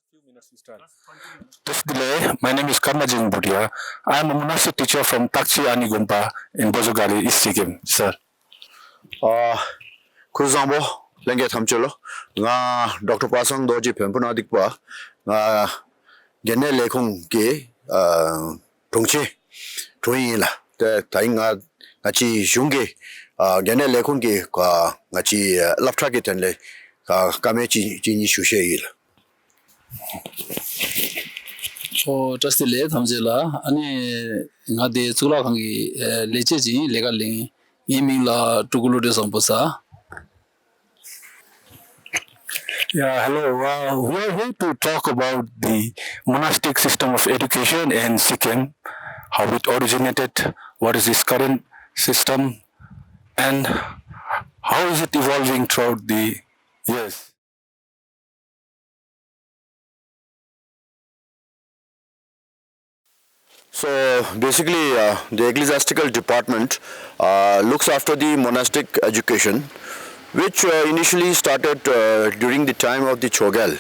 few minutes we start. This delay, my name is Karmajing Bhutia. I am a monastic teacher from Takchi Anigumpa in Bozogali, East Sikkim, sir. Kuzambo, Lenge Thamcholo, Dr Passang D Phempu Nadikpa, Gene Lekung Ge, Tungche, Tuila, the Tainga, Nachi Junge, Gene Lekung Ge, Nachi Lapta Tenle, Kamechi Jini Shushail. So just the late Hamzilla, Ani Nadi Tsuklakhang Lecheji, Legaling, Imila Tulku Lodroe. Yeah, hello. We are here to talk about the monastic system of education in Sikkim, how it originated, what is its current system, and how is it evolving throughout the years. So basically, the Ecclesiastical Department looks after the monastic education, which initially started during the time of the Chogyal.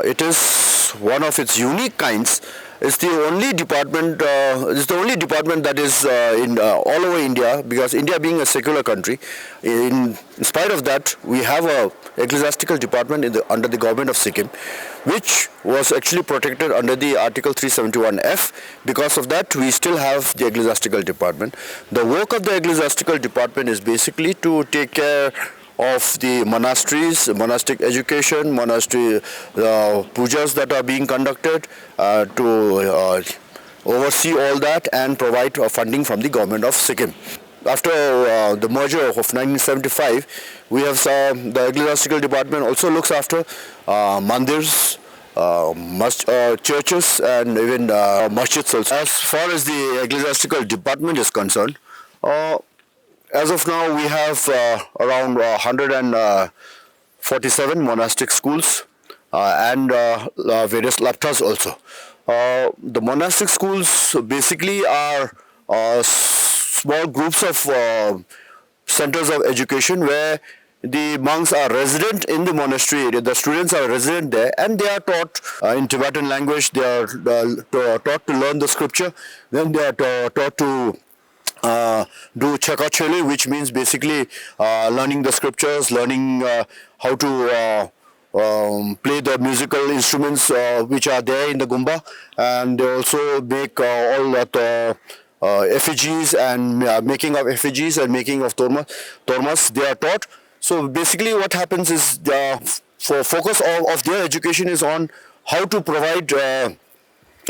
It is one of its unique kinds. It's the only department. It's the only department that is in all over India, because India being a secular country. In spite of that, we have a ecclesiastical department under the Govt of Sikkim, which was actually protected under the Article 371F. Because of that, we still have the ecclesiastical department. The work of the ecclesiastical department is basically to take care of the monasteries, monastic education, monastery pujas that are being conducted, to oversee all that and provide funding from the Govt of Sikkim. After the merger of 1975, we have the ecclesiastical department also looks after mandirs, churches, and even masjids also. As far as the ecclesiastical department is concerned, as of now, we have around 147 monastic schools and various laptas also. The monastic schools basically are small groups of centers of education where the monks are resident in the monastery area. The students are resident there, and they are taught in Tibetan language. They are taught to learn the scripture. Then they are taught to do Chogyal, which means basically learning the scriptures, learning how to play the musical instruments which are there in the Gumba, and they also make all that effigies and making of effigies and making of tormas. They are taught. So basically, what happens is the focus of their education is on how to provide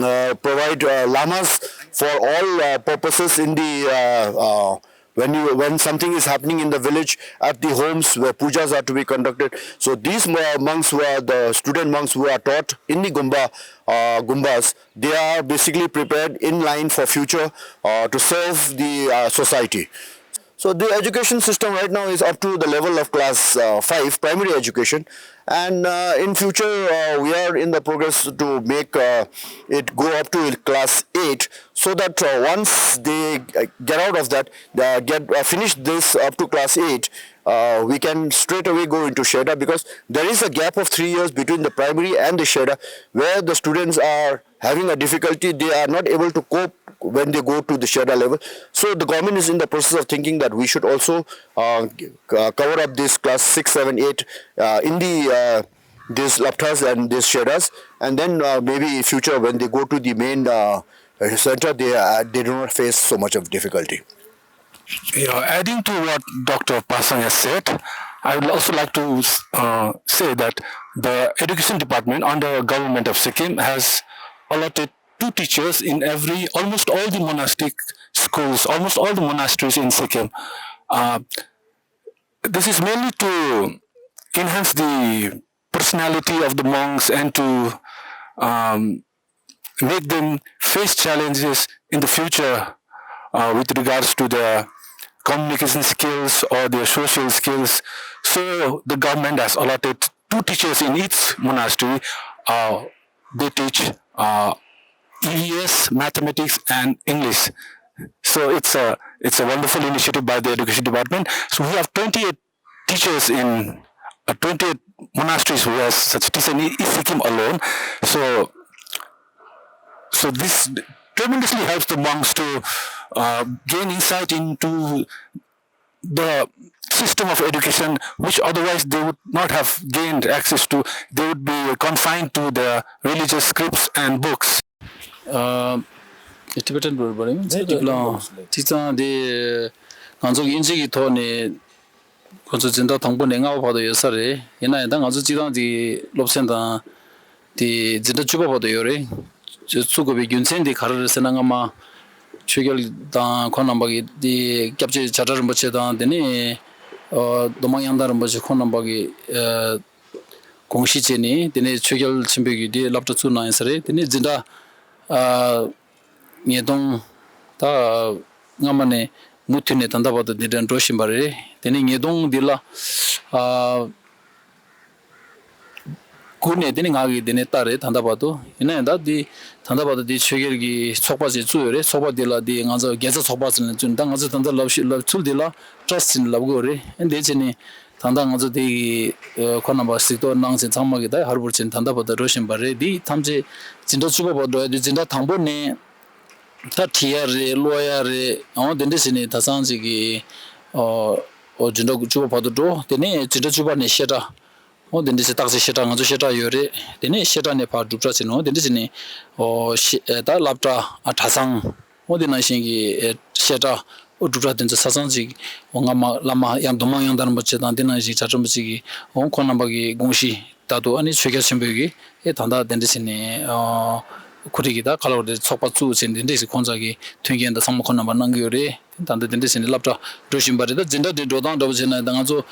lamas for all purposes in the when something is happening in the village, at the homes where pujas are to be conducted. So these monks who are the student monks who are taught in the gumbas, they are basically prepared in line for future to serve the society. So the education system right now is up to the level of class 5, primary education, and in future we are in the progress to make it go up to class 8, so that once they get out of that, finish this up to class 8, we can straight away go into Sheda, because there is a gap of 3 years between the primary and the Sheda, where the students are having a difficulty. They are not able to cope when they go to the Sheda level. So the government is in the process of thinking that we should also cover up this class 6, 7, 8 in the these laptas and these Shedas, and then maybe in future when they go to the main center, they do not face so much of difficulty. Yeah, adding to what Dr. Passang has said, I would also like to say that the education department under Govt of Sikkim has allotted 2 teachers in almost all the monastic schools, almost all the monasteries in Sikkim. This is mainly to enhance the personality of the monks and to make them face challenges in the future with regards to their communication skills or their social skills. So the government has allotted 2 teachers in each monastery. They teach EVS, mathematics, and English. So it's a wonderful initiative by the education department. So we have 28 teachers in 28 monasteries who has such teacher in Sikkim alone. So this tremendously helps the monks to gain insight into the system of education, which otherwise they would not have gained access to. They would be confined to the religious scripts and books. Tibetan Burberry. Teacher the Ganzo Inji Tony Consultant Tangbo Nenga for the Yasare. In I don't also the Lobsenda the Chuba for the Yore. Tsukubi Gunsen, the Karar Senangama, Chogyal, Konambagi, the Capture Chatter Macheda, the Domayanda Mbachi Kongshicheni, the Chogyal Chimbigi, the Lapta Tuna and Sare, the Zinda Niedong Ta Namane Mutinet and about the Didan Roshimbare, the Niedong Dilla Kune didn't argue the Netare, Tandabato, and that the Tandabata di Chogyal Sopas is Zure, Soba dilla, the Anza Gaza Sopas and Tundangas and the love Tuldilla, trust in Labore, and the Jenny Tandangas the Konaba Sito Nans and Tamagita, Harbours and Tandabata Roshan Bare, the Tamje Zindosuba, the Zinda Tambone, Tatia, lawyer, on the Destiny, Tasanzigi, or Jindo Chuba Padro, the name Jindosuba Nesheta. Then this is taxi sheta, Yore, the name Sheta Nepal to trust in all the Disney or that Lapta at Hassan, or the Nashingi Sheta, or to trust in the Sasanzi, Ongama Lama Yandomayan Darmachet, the Nashi Chatamsigi, on Konambagi, Gonshi, Tato, and its Chigasimbugi, Etanda, then Disney. Kurigida, color the Sopatsu in this Konzagi, Twingi and the Samakona Nangure, and the dentist in the Lapta, Doshim Barida, Zinda, the Dodan, Dangazo,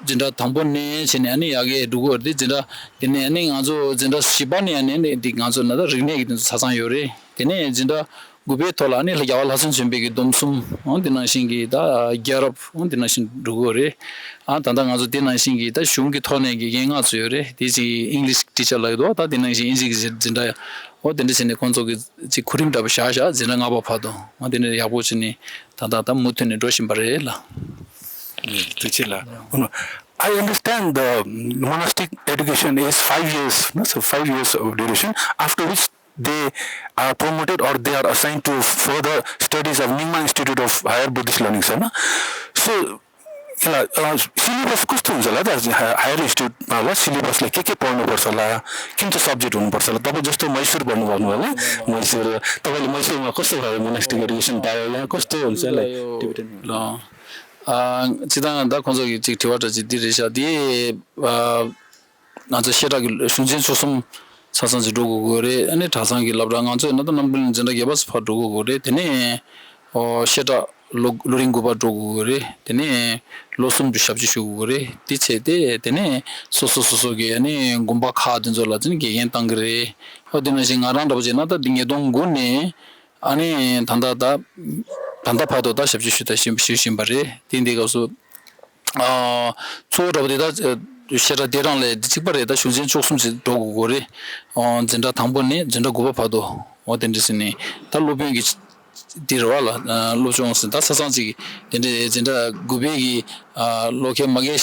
Zinda Tambone, Chinani, Age, Dugo, Zinda, the Nanning, Azo, Zinda Shibani, and the Ganzo, another renegade in Sasan Yore, the name Zinda. Gube Tolani, Yawal Hassan Chimbig, Domsum, on the Nashingi, Garop, on the Nation Dugore, and Tandangazo Dinashingi, the Shungi Tonegi, Yangasure, this English teacher like that, the Nation Zinda, or the Nissen Konzo, the Kurim Dabashasha, Zinangaba Pado, on the Yabuchini, Tandata Mutin and Roshin Barella. I understand the monastic education is 5 years, no? So 5 years of duration, after which they are promoted or they are assigned to further studies of Nyingma Institute of Higher Buddhist Learning. So, syllabus कस्तो हुन्छ होला त higher इन्स्टिट्युटमा syllabus ले के पढ्नु पर्छ होला किन चाहिँ सब्जेक्ट हुनु पर्छ होला तपाई जस्तो मैसूर भन्नु भन्नु होला मैसूर तपाईले मैसूरमा कस्तो भयो मोनास्टिक एजुकेसन पायो यहाँ कस्तो हुन्छ होला टिबेटन ल 지당한다 건설이 직티와지 디리샤디 나저 시라기 순진 소송 사선지 로고 거래 아니 다상기 랍랑한저 나도 남불 전화기 버스 파도고 거래 되네 시다 로링고바 도고 거래 되네 로숨 비샵지 쇼고 거래 디체데 되네 소소소소게 아니 곰바 카든 졸라진 게겐 땅그래 어디는 싱아란다 보지 나다 딩에동 고네 아니 단다다 단다파도다 샵지슈다 심심바레 딘디가서 초로버디다 시라 데랑레 디치바레다 슈진 쪽숨지 도고고레 진짜 당번에 진짜 고바파도 어딘지스니 달로병이 디로라 로종스 다 사상지 근데 진짜 고베기 로케 마게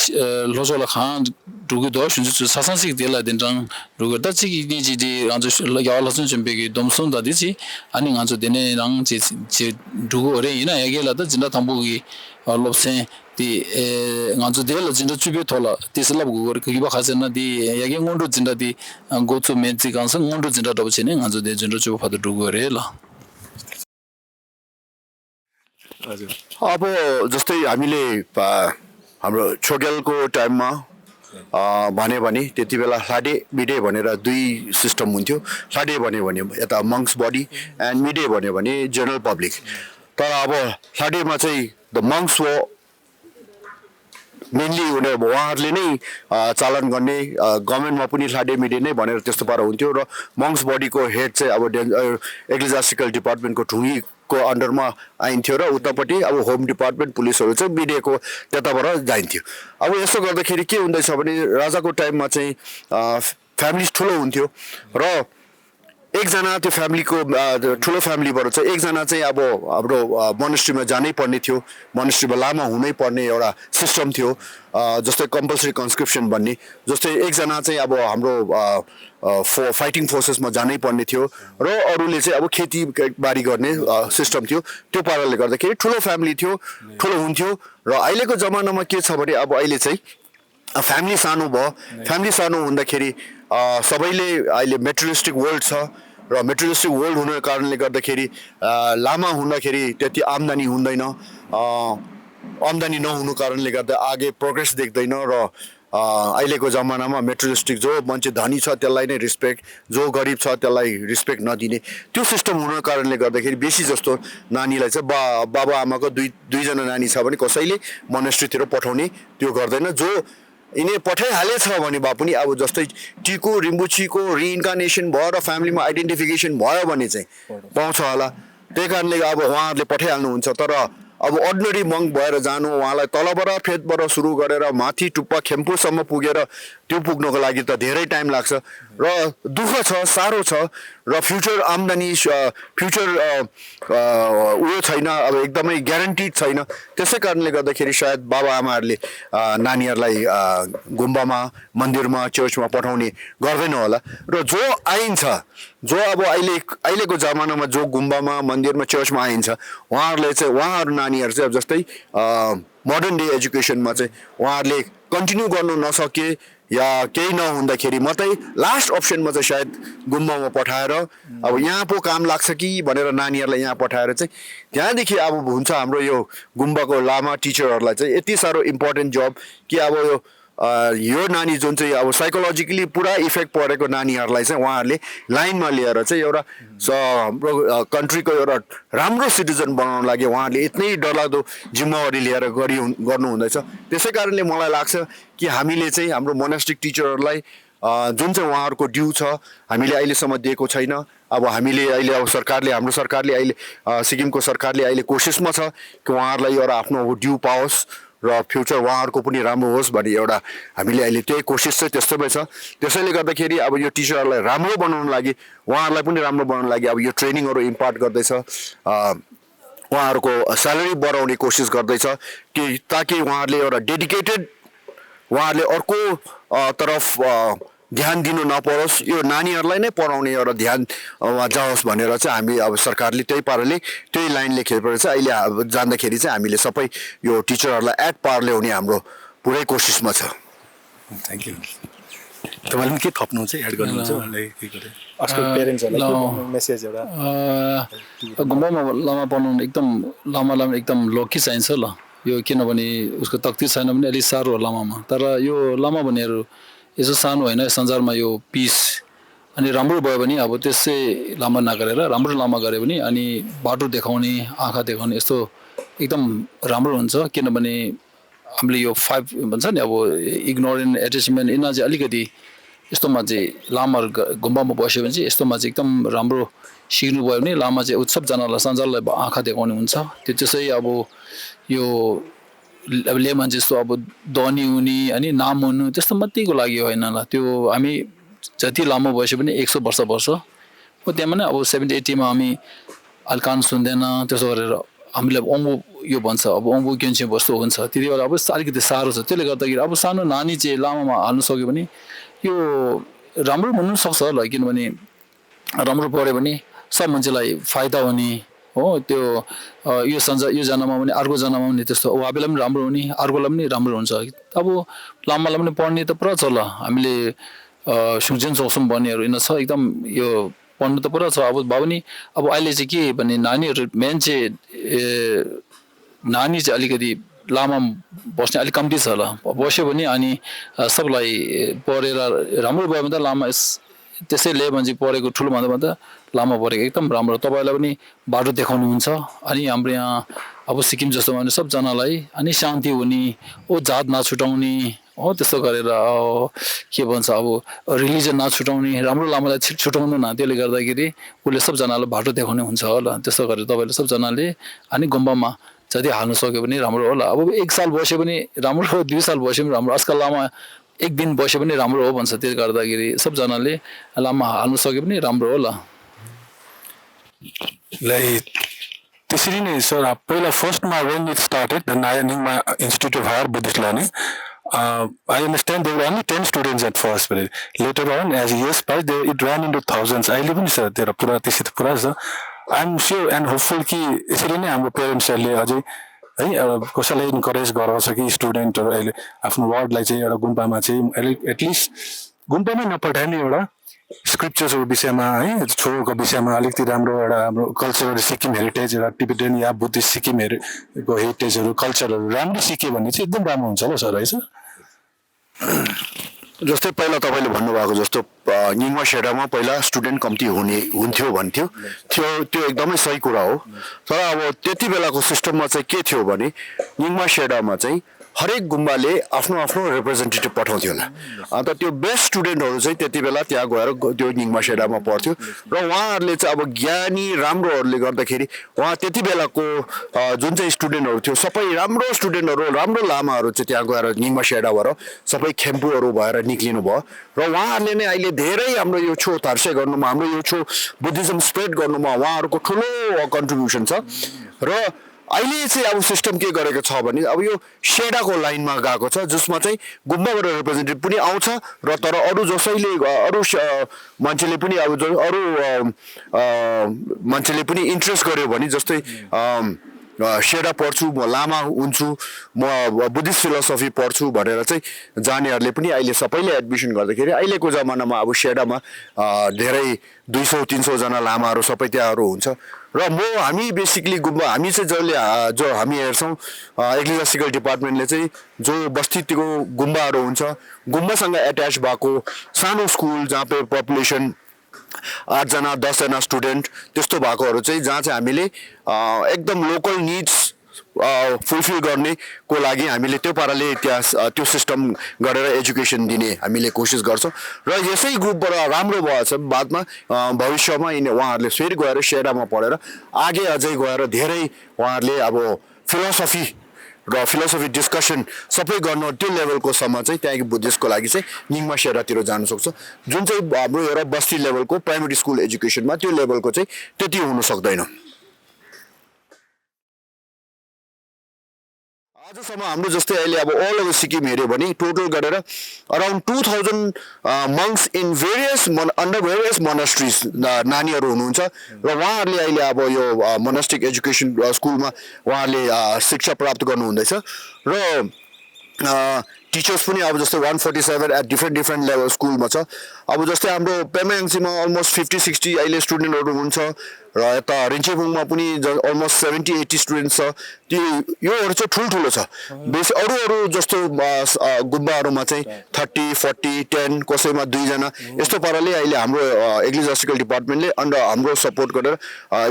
로졸라칸 두고도 슈지 사상지 데라 된장 로거다 지기 니지디 안저 야알라슨 준비기 dom선다디지 아니 안저 데네랑 지 두고레 이나 얘기라다 진짜 당보기 롭세 디 안저 데라 진짜 주비 돌아 디슬라고 거기 그기바 가서나 디 얘기 온도 진짜 디 고츠 멘지 간서 온도 진짜 더치네 안저 데 진짜 주고 파도 두고레라 अब जस्तै हामीले हाम्रो छोग्यालको टाइममा भने त्यति बेला लाडे मिडे भनेर दुई सिस्टम हुन्थ्यो लाडे भने यता मंक्स बडी एन्ड मिडे भने जनरल पब्लिक तर अब लाडेमा चाहिँ द मंक्स हो मेनली उहाँहरूले नै चालन गर्ने गभर्नमेन्टमा पनि लाडे मिडे नै भनेर त्यस्तो पारा हुन्थ्यो र मंक्स बडीको हेड चाहिँ अब एक्लिजियास्टिकल डिपार्टमेन्टको ठुङ्गी को अन्डरमा आइन्थ्यो र उतापट्टि अब होम डिपार्टमेन्ट पुलिसहरु चाहिँ मिडियाको त्यताबाट जाइन्थ्यो अब यसो गर्दाखेरि के हुँदैछ भने राजाको टाइममा चाहिँ फ्यामिलीज ठुलो हुन्थ्यो र एकजना त्यो फ्यामिलीको ठुलो फ्यामिलीबाट चाहिँ एकजना चाहिँ अब हाम्रो मोनेस्ट्रीमा जानै पर्ने थियो, मोनेस्ट्रीमा लामा हुनै पर्ने एउटा सिस्टम थियो, जस्तै कम्पलसरी कन्सक्रिप्सन भन्ने। जस्तै एकजना चाहिँ अब हाम्रो फाइटिङ फोर्सेसमा जानै पर्ने थियो र अरूले चाहिँ अब खेतीबारी गर्ने सिस्टम थियो। त्यो पाराले गर्दाखेरि ठुलो फ्यामिली थियो, ठुलो हुन्थ्यो। र अहिलेको जमानामा के छ भने अब अहिले चाहिँ फ्यामिली सानो भयो। फ्यामिली सानो हुँदाखेरि सबैले अहिले मेटेरियलिस्टिक वर्ल्ड छ र मेटेरियलिस्टिक वर्ल्ड हुनुको कारणले गर्दाखेरि लामा हुँदाखेरि त्यति आम्दानी हुँदैन। आम्दानी नहुनु कारणले गर्दा आगे प्रोग्रेस देख्दैन र अहिलेको जमानामा मेटेरियलिस्टिक जो मान्छे धनी छ त्यसलाई नै रिस्पेक्ट, जो गरिब छ त्यसलाई रिस्पेक्ट नदिने त्यो सिस्टम हुनुको कारणले गर्दाखेरि बेसी जस्तो नानीलाई चाहिँ बाबा आमाको दुईजना नानी छ भने कसैले मोनेस्ट्रीतिर पठाउने त्यो गर्दैन। जो यिनी पठाइहालेछ भने भए पनि अब जस्तै टीको रिम्बुचीको रिइन्कार्नेसन भयो र फ्यामिलीमा आइडेन्टिफिकेसन भयो भने चाहिँ पाउँछ होला। त्यही कारणले अब उहाँहरूले पठाइहाल्नुहुन्छ। तर अब अर्डिनरी मङ्क भएर जानु, उहाँलाई तलबाट फेदबाट सुरु गरेर माथि टुप्पा खेम्पुसम्म पुगेर त्यो पुग्नको लागि त धेरै टाइम लाग्छ र दुःख छ, साह्रो छ र फ्युचर आम्दानी फ्युचर उयो छैन, अब एकदमै ग्यारेन्टिड छैन। त्यसै कारणले गर्दाखेरि सायद बाबा आमाहरूले नानीहरूलाई गुम्बामा, मन्दिरमा, चर्चमा पठाउने गर्दैन होला। र जो आइन्छ, जो अब अहिलेको जमानामा जो गुम्बामा, मन्दिरमा, चर्चमा आइन्छ उहाँहरू नानीहरू चाहिँ अब जस्तै मोडर्न डे एजुकेसनमा चाहिँ उहाँहरूले कन्टिन्यू गर्नु नसके या केही नहुँदाखेरि मात्रै लास्ट अप्सनमा चाहिँ सायद गुम्बामा पठाएर अब यहाँ पो काम लाग्छ कि भनेर नानीहरूलाई यहाँ पठाएर चाहिँ त्यहाँदेखि अब हुन्छ हाम्रो यो गुम्बाको लामा टिचरहरूलाई चाहिँ यति साह्रो इम्पोर्टेन्ट जब कि अब यो नानी जुन चाहिँ अब साइकोलोजिकली पुरा इफेक्ट परेको नानीहरूलाई चाहिँ उहाँहरूले लाइनमा लिएर चाहिँ एउटा हाम्रो कन्ट्रीको एउटा राम्रो सिटिजन बनाउन लागि उहाँहरूले यत्नै डरलाग्दो जिम्मेवारी लिएर गर्नु हुँदैछ। त्यसै कारणले मलाई लाग्छ कि हामीले चाहिँ हाम्रो मोनास्टिक टिचरहरूलाई जुन चाहिँ उहाँहरूको ड्यू छ हामीले अहिलेसम्म दिएको छैन। अब हामीले अहिले अब हाम्रो सरकारले अहिले सिक्किमको सरकारले अहिले कोसिसमा छ कि उहाँहरूलाई एउटा आफ्नो ड्यू पाओस् र फ्युचर उहाँहरूको पनि राम्रो होस् भन्ने एउटा हामीले अहिले त्यही कोसिस चाहिँ त्यस्तोमै छ। त्यसैले गर्दाखेरि अब यो टिचरहरूलाई राम्रो बनाउनु लागि, उहाँहरूलाई पनि राम्रो बनाउनु लागि अब यो ट्रेनिङहरू इम्पार्ट गर्दैछ, उहाँहरूको स्यालेरी बढाउने कोसिस गर्दैछ कि ताकि उहाँहरूले एउटा डेडिकेटेड, उहाँहरूले अर्को तरफ ध्यान दिनु नपरोस्, यो नानीहरूलाई नै पढाउने एउटा ध्यान जाओस् भनेर चाहिँ हामी अब सरकारले त्यही पाराले त्यही लाइनले खेलेर चाहिँ अहिले जाँदाखेरि चाहिँ हामीले सबै यो टिचरहरूलाई एट पार ल्याउने हाम्रो पुरै कोसिसमा छ। Thank you. तपाईँले पनि के थप्नुहुन्छ, एड गर्नुहुन्छ भन्दै के गरे आजकल पेरेन्ट्सहरूलाई मेसेज एउटा गुम्बामा लामा बनाउनु लामालाई एकदम लकी चाहिन्छ ल। यो किनभने उसको तकतिद छैन भने अलिक साह्रो हो लामामा। तर यो लामा भन्नेहरू यसो सानो होइन, संसारमा यो पिस अनि राम्रो भयो भने अब त्यसै लामा नगरेर राम्रो लामा गऱ्यो भने अनि बाटो देखाउने, आँखा देखाउने यस्तो एकदम राम्रो हुन्छ। किनभने हामीले यो 5 भन्छ नि अब इग्नोरेन्ट एटेचमेन्ट यिनीहरू चाहिँ अलिकति यस्तोमा चाहिँ लामाहरू गुम्बामा बस्यो भने चाहिँ यस्तोमा चाहिँ एकदम राम्रो सिक्नु भयो भने लामा चाहिँ सबजनालाई संसारलाई आँखा देखाउने हुन्छ। त्यो त्यसै अब यो ले मान्छे जस्तो अब धनी हुने अनि नाम हुनु त्यस्तो मात्रैको लागि होइन ल। त्यो हामी जति लामो बस्यो भने 100 वर्ष बस्छ हो त्यहाँ पनि अब 70-80मा हामी अलकान सुन्दैन त्यसो गरेर हामीले अङ्गु यो भन्छ अब अङ्गु क्यान्सी बस्तो हुन्छ त्यति बेला अब अलिकति साह्रो छ। त्यसले गर्दाखेरि अब सानो नानी चाहिँ लामामा हाल्नु सक्यो भने यो राम्रो हुनु सक्छ ल। किनभने राम्रो पढ्यो भने सब मान्छेलाई फाइदा हुने हो। त्यो यो यो जन्ममा पनि अर्को जन्ममा पनि त्यस्तो आफैलाई पनि राम्रो हुने, अर्कोलाई पनि राम्रो हुन्छ। अब लामालाई पनि पढ्ने त पुरा छ ल। हामीले सुक्जेन सक्छौँ भन्नेहरू यिनीहरू छ एकदम यो पढ्नु त पुरा छ। अब भए पनि अब अहिले चाहिँ के भने नानीहरू मेन चाहिँ नानी चाहिँ अलिकति लामा बस्ने अलिक कम्ती छ ल। बस्यो भने अनि सबलाई पढेर राम्रो भयो भने त लामा त्यसैले मान्छे पढेको ठुलो भन्दा लामा पढेको एकदम राम्रो। तपाईँलाई पनि बाटो देखाउनुहुन्छ। अनि हाम्रो यहाँ अब सिक्किम जस्तोमा भने सबजनालाई अनि शान्ति हुने, जात नछुटाउने हो त्यस्तो गरेर के भन्छ अब रिलिजन नछुटाउने, राम्रो लामालाई छुटाउनु न। त्यसले गर्दाखेरि उसले सबजनालाई बाटो देखाउने हुन्छ होला। त्यस्तो गरेर तपाईँले सबजनाले अनि गुम्बामा जति हाल्नु सक्यो भने राम्रो होला। अब 1 साल बस्यो भने राम्रो हो, 2 साल बस्यो भने राम्रो। आजकल लामा 1 दिन बस्यो भने राम्रो हो भन्छ। त्यसले गर्दाखेरि सबजनाले लामा हाल्नु सक्यो भने राम्रो होला। Like त्यसरी नै सर पहिला फर्स्टमा when it started the Nanyangma Institute of Higher Buddhist Learning, I understand there were only 10 students at first, but later on as years passed it ran into thousands. अहिले पनि छ तेरो पुरा त्यसै त पुरा छ. I'm sure and hopeful कि यसरी नै हाम्रो पेरेन्ट्सहरूले अझै है कसैलाई इन्करेज गराउँछ कि स्टुडेन्टहरू अहिले आफ्नो वार्डलाई चाहिँ एउटा गुम्पामा चाहिँ एटलिस्ट गुम्पामै नपठाउने एउटा स्क्रिप्चर्सको विषयमा है छोको विषयमा अलिकति राम्रो एउटा हाम्रो कल्चरल सिक्किम हेरिटेज एउटा टिबेटन या बुद्धिस्ट सिक्किमहरूको हेरिटेजहरू कल्चरहरू राम्ररी सिक्यो भने चाहिँ एकदम राम्रो हुन्छ होला सर है सर. जस्तै पहिला तपाईँले भन्नुभएको जस्तो निङमा सेडामा पहिला स्टुडेन्ट कम्ती हुन्थ्यो भन्थ्यो त्यो एकदमै सही कुरा हो. तर अब त्यति बेलाको सिस्टममा चाहिँ के थियो भने निङमा सेडामा चाहिँ हरेक गुम्बाले आफ्नो आफ्नो रिप्रेजेन्टेटिभ पठाउँथ्यो होला. अन्त त्यो बेस्ट स्टुडेन्टहरू चाहिँ त्यति बेला त्यहाँ गएर त्यो निङमा सेडामा पढ्थ्यो र उहाँहरूले चाहिँ अब ज्ञानी राम्रोहरूले गर्दाखेरि उहाँ त्यति बेलाको जुन चाहिँ स्टुडेन्टहरू थियो सबै राम्रो स्टुडेन्टहरू राम्रो लामाहरू चाहिँ त्यहाँ गएर निङमा सेडा भएर सबै खेम्पूहरू भएर निक्लिनु भयो र उहाँहरूले नै अहिले धेरै हाम्रो यो छो थार्से गर्नुमा हाम्रो यो छो बुद्धिज्म स्प्रेड गर्नुमा उहाँहरूको ठुलो कन्ट्रिब्युसन छ. र अहिले चाहिँ अब सिस्टम के गरेको छ भने अब यो सेडाको लाइनमा गएको छ जसमा चाहिँ गुम्बाबाट रिप्रेजेन्टेटिभ पनि आउँछ र तर अरू जसैले अरू मान्छेले पनि अब अरू मान्छेले पनि इन्ट्रेस्ट गर्यो भने जस्तै सेडा पढ्छु म लामा हुन्छु म बुद्धिस्ट फिलोसफी पढ्छु भनेर चाहिँ जानेहरूले पनि अहिले सबैले एडमिसन गर्दाखेरि अहिलेको जमानामा अब सेडामा धेरै 200-300 जना लामाहरू सबै त्यहाँहरू हुन्छ र हामी बेसिकली गुम्बा हामी चाहिँ जो हामी हेर्छौँ एक्लिजियास्टिकल डिपार्टमेन्टले चाहिँ जो बस्तीको गुम्बाहरू हुन्छ गुम्बासँग एट्याच भएको सानो स्कुल जहाँ पे पपुलेसन 8 जना 10 जना स्टुडेन्ट त्यस्तो भएकोहरू चाहिँ जहाँ चाहिँ हामीले एकदम लोकल निड्स फुलफिल गर्नेको लागि हामीले त्यो पाराले त्यहाँ त्यो सिस्टम गरेर एजुकेसन दिने हामीले कोसिस गर्छौँ र यसै ग्रुपबाट राम्रो भएछ बादमा भविष्यमा उहाँहरूले फेरि गएर सेडामा पढेर आगे अझै गएर धेरै उहाँहरूले अब फिलोसफी र फिलोसफी डिस्कसन सबै गर्न त्यो लेभलको सम्म चाहिँ त्यहाँको बुद्धिस्टको लागि चाहिँ निङमा सेडातिर जान सक्छ जुन चाहिँ हाम्रो एउटा बस्ती लेभलको प्राइमेरी स्कुल एजुकेसनमा त्यो लेभलको चाहिँ त्यति हुन सक्दैन. आजसम्म हाम्रो जस्तै अहिले अब अल ओभर सिक्किम हेऱ्यो भने टोटल गरेर around 2000 monks in under various monasteries नानीहरू हुनुहुन्छ र उहाँहरूले अहिले अब यो मोनास्टिक एजुकेसन स्कुलमा उहाँहरूले शिक्षा प्राप्त गर्नुहुँदैछ र टिचर्स पनि अब जस्तै 147 एट डिफ्रेन्ट लेभल स्कुलमा छ. अब जस्तै हाम्रो पेमायाङसीमा अलमोस्ट 50-60 अहिले स्टुडेन्टहरू हुन्छ र यता रिन्चेबुङमा पनि अलमोस्ट 70-80 स्टुडेन्ट छ. योहरू चाहिँ ठुल्ठुलो छ. बेसी अरू जस्तो गुम्बाहरूमा चाहिँ 30-40-10 कसैमा 2 जना यस्तो पाराले अहिले हाम्रो एक्लिजियास्टिकल डिपार्टमेन्टले अन्डर हाम्रो सपोर्ट गरेर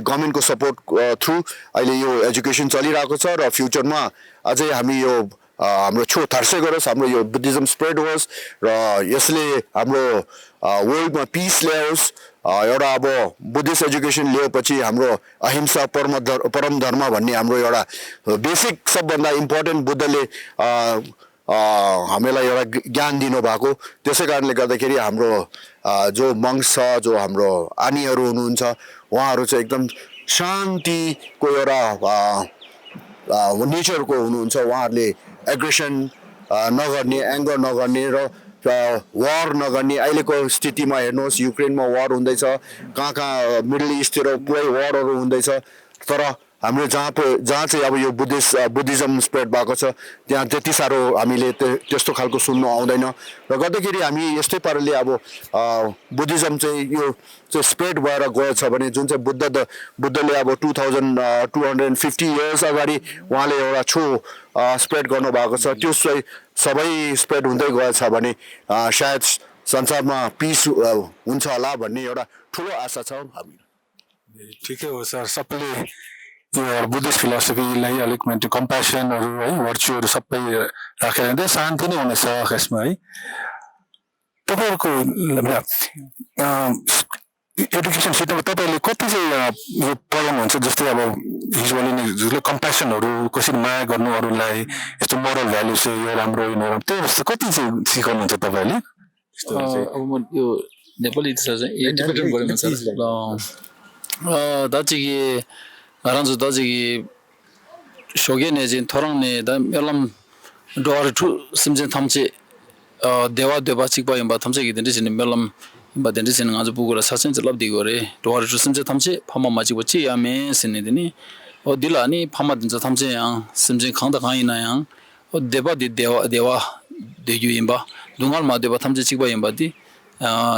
गभर्मेन्टको सपोर्ट थ्रु अहिले यो एजुकेसन चलिरहेको छ र फ्युचरमा अझै हामी यो हाम्रो छो थार्से गरोस् हाम्रो यो बुद्धिज्म स्प्रेड होस् र यसले हाम्रो वर्ल्डमा पिस ल्याओस्. एउटा अब बुद्धिस्ट एजुकेसन लिएपछि हाम्रो अहिंसा परम धर्म भन्ने हाम्रो एउटा बेसिक सबभन्दा इम्पोर्टेन्ट बुद्धले हामीलाई एउटा ज्ञान दिनुभएको. त्यसै कारणले गर्दाखेरि हाम्रो जो मङ्क्स छ जो हाम्रो आनीहरू हुनुहुन्छ उहाँहरू चाहिँ एकदम शान्तिको एउटा नेचरको हुनुहुन्छ. उहाँहरूले एग्रेसन नगर्ने एङ्गर नगर्ने र वार नगर्ने. अहिलेको स्थितिमा हेर्नुहोस् युक्रेनमा वार हुँदैछ कहाँ मिडल इस्टतिर पुरै वारहरू हुँदैछ तर हाम्रो जहाँ चाहिँ अब यो बुद्धिज्म स्प्रेड भएको छ त्यहाँ त्यति साह्रो हामीले त्यस्तो खालको सुन्नु आउँदैन र गर्दाखेरि हामी यस्तै पाराले अब बुद्धिज्म चाहिँ यो चाहिँ स्प्रेड भएर गएछ भने जुन चाहिँ बुद्धले अब 2250 इयर्स अगाडि उहाँले एउटा छो स्प्रेड गर्नुभएको छ त्यो सबै स्प्रेड हुँदै गएछ भने सायद संसारमा पिस हुन्छ होला भन्ने एउटा ठुलो आशा छ हामी. ठिकै हो सर. सबैले यो बुद्धिस्ट फिलोसफीलाई अलिक मान्छे कम्प्यासनहरू है भर्चुहरू सबै राखेर शान्ति नै हुनेछ यसमा है. तपाईँहरूको एडुकेसन सिस्टममा तपाईँले कति चाहिँ यो पढाउनुहुन्छ जस्तै अब युजुअली नै जसले कम्प्यासनहरू कसरी माया गर्नु अरूलाई यस्तो मोरल भ्यालु चाहिँ यो राम्रो त्यो जस्तो कति चाहिँ सिकाउनुहुन्छ तपाईँले? अब म यो नेपाली चाहिँ 다지기 알아서 다지기 쇼게 내진 토랑네 다 멜람 도아르 투 심진 탐지 대화 대바 직바임 바 탐지기 된지는 멜람 바 된지는 아주 부고라 사진 잡디고래 도아르 투 심진 탐지 파마 마지고 지야메 신네드니 딜라니 파마든자 탐지양 심진 강다 강이나양 대바디 대화 대유임바 동알 마대바 탐지 직바임바디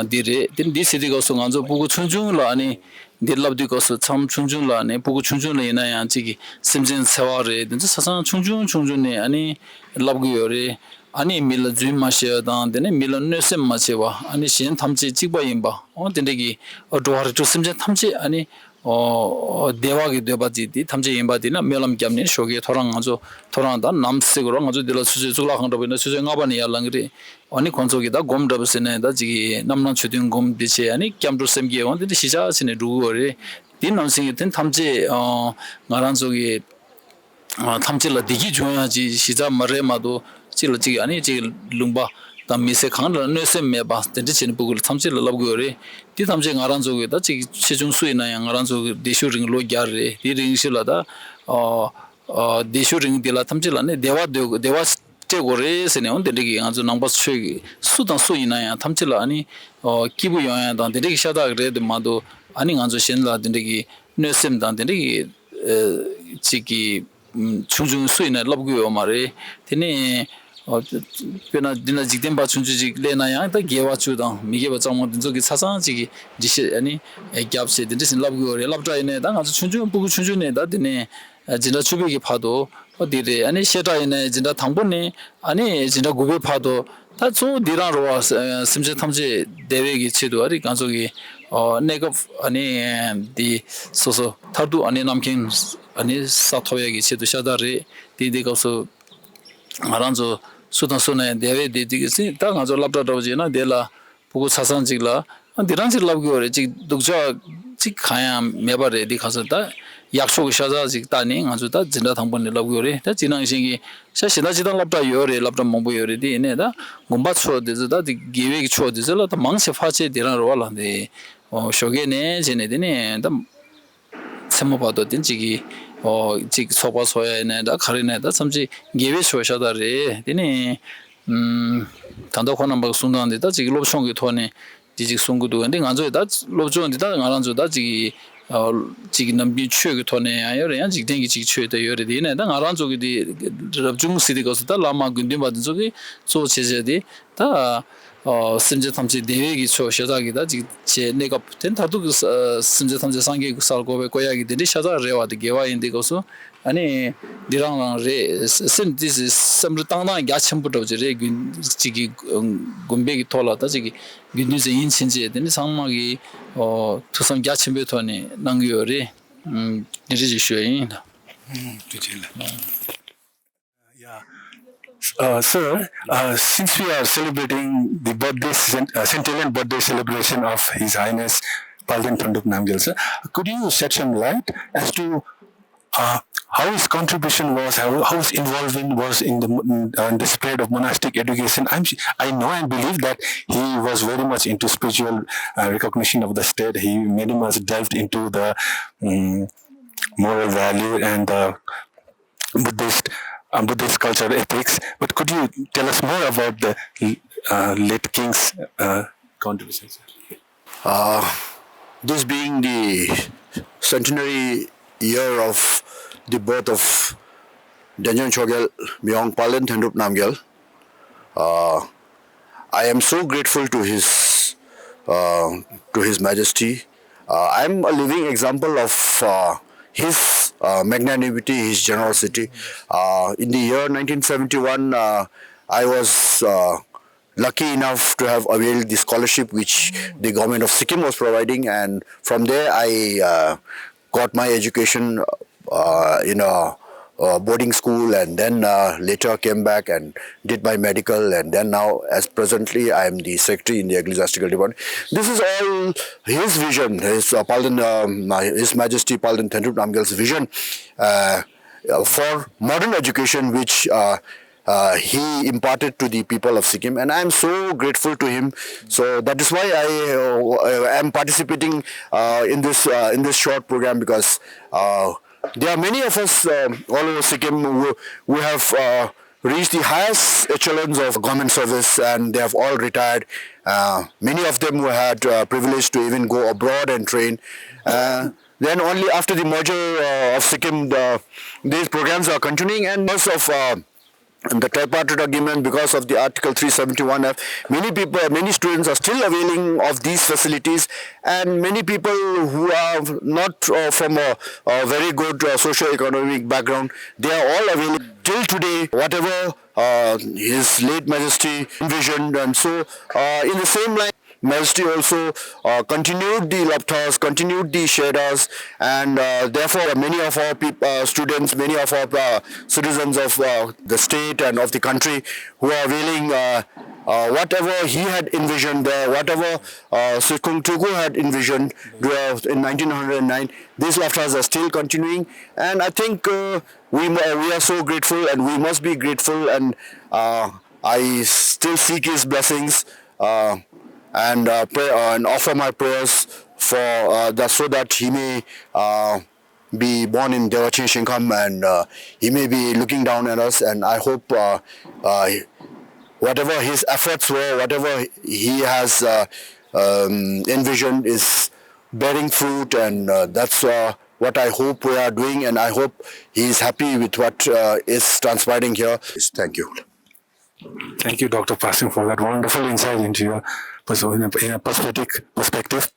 디레 딘디 시디가 송안조 부고 춘중라니 딜랍디 거스 참 춘중라네 부고 춘중레나야 지기 심진 세와레 딘지 사상 춘중네 아니 랍고요레 아니 밀라 주마시야단 데네 밀런네세 마세와 아니 신 탐지 직바임바 딘데기 도하르 투 심진 탐지 아니 대화기 되바지디 탐지 임바디나 멜람 겸니 쇼게 토랑 아주 토랑다 남색으로 아주 딜라 수제 쭈라항도 수제 nga바니 ял랑리 아니 건조기다 곰더브스네다 지기 남남 추딩 곰디체 아니 겸도 셈게 원디 시자스네 루거리 디 남생이 된 탐지 나란족이 탐지라 디기 중요하지 시자 마레마도 찔러지기 아니 지 룽바 담미세 칸을 뇌세 메바 덴지치는 부글 탐지를 럽고리 디 탐지 나란족이다 지 최종 수이나 양나란족 디슈링 로갸리 디링실라다 디슈링 딜라 탐지라네 대화 제고레스네 온데리기 아주 남바스 수단 수이나야 탐지라 아니 기부 영향단 데리기 샤다 그래도 마도 아니 간조 신라 데리기 뇌셈단 데리기 지기 충중 수이나 럽고요 말에 되네 페나 디나 직된바 춘주지 레나야 다 게와추다 미게 바짱모 저기 사상지기 지시 아니 갭세 데리신 럽고요 럽다이네 당 아주 춘중 부구 춘주네다 되네 진짜 추백이 파도 어디래 아니 셰다이네 진짜 당분이 아니 진짜 고배 파도 다저 디라로 심지 탐지 대회기 치도 아리 간속이 내가 아니 디 소소 타도 아니 남긴 아니 사토야기 치도 샤다리 디디가서 알아서 수단선에 대회 디디기시 딱 아주 랍다도지나 데라 보고 사상직라 디란지 랍고래 지 독자 지 가야 매바레 디 가서다 약속 샤자직 따니 아주다 진다 당번에 랍고래 다 지난신기 샤시다 지단 랍다 요래 랍다 몽보요래 디네다 곰바 초데즈다 디 기웨기 초데즈라 다 망세 파체 디란로 와라데 쇼게네 제네데네 다 세모바도 딘지기 지 소바소야네다 카리네다 삼지 기웨 쇼샤다레 디네 단독하는 바 순간데다 지기 롭송기 토네 지직 송구도 근데 간조다 롭종데다 가란조다 지기 지기 남비 추게 토네 아요래 지기 땡기 지기 추에다 요래디네 다 가란조기디 럽중시디 거스다 라마 군디 받은 저기 소 제제디 다 심지 탐지 대회기 초셔다기다 제 내가 텐타도 심지 탐지 상계 살고베 고야기들이 샤자 레와드 게와인데 거서 아니 디랑 레 신디스 섬르 땅나 야첨부터 저래 지기 곰베기 토라다 지기 균유제 인신제 되는 상막이 투성 야첨베토니 남겨요리 이제 쉬어인 Sir, since we are celebrating the birthday, centennial birthday celebration of His Highness Palden Panduk Namgyal, sir, could you shed some light as to how his contribution was, how his involvement was in the spread of monastic education? I know and believe that he was very much into spiritual recognition of the state. He very much delved into the moral value and the Buddhist culture ethics, but could you tell us more about the late king's contributions? This being the centenary year of the birth of Denjen Chogyal Myong Palden Thendrup Namgyal, I am so grateful to His Majesty. I am a living example of his magnanimity, his generosity. In the year 1971, I was lucky enough to have availed the scholarship which the Govt of Sikkim was providing, and from there I got my education in a boarding school, and then later came back and did my medical, and then now as presently I am the secretary in the Ecclesiastical Dept. This is all his vision, His Majesty Palden Thendrup Namgyal's vision for modern education, which he imparted to the people of Sikkim, and I am so grateful to him. So that is why I am participating in this short program, because there are many of us all over Sikkim who have reached the highest echelons of government service, and they have all retired. Many of them who had privilege to even go abroad and train. Then only after the merger of Sikkim, these programs are continuing, and because of the tripartite agreement, because of the Article 371F, many students are still availing of these facilities, and many people who are not from a very good socio-economic background, they are all availing till today, whatever His late Majesty envisioned. And so in the same line, Majesty also continued the Laptas, continued the Shedas, and therefore many of our students, many of our citizens of the state and of the country who are availing whatever he had envisioned there, whatever Tulku had envisioned in 1909, these Laptas are still continuing, and I think we are so grateful, and we must be grateful, and I still seek his blessings and pray and offer my prayers for that, so that he may be born in Devachin Shinkham, and he may be looking down at us, and I hope whatever his efforts were, whatever he has envisioned is bearing fruit, and that's what I hope we are doing, and I hope he is happy with what is transpiring here. Thank you. Thank you, Dr. Passang, for that wonderful insight into your in a perspective.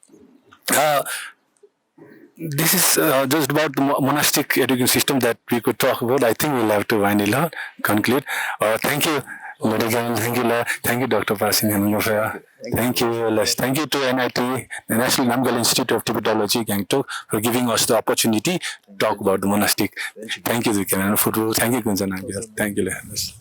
This is just about the monastic education system that we could talk about. I think we'll have to wind it up, conclude. Thank you, Lord again. Thank you, Lord. Thank you, Dr. Passang D. Thank you, Les. Thank you to NIT, the National Namgyal Institute of Tibetology, Gangtok, for giving us the opportunity to talk about the monastic. Thank you, Zikran. Thank you, Kunjan Namgyal. Thank you, Les.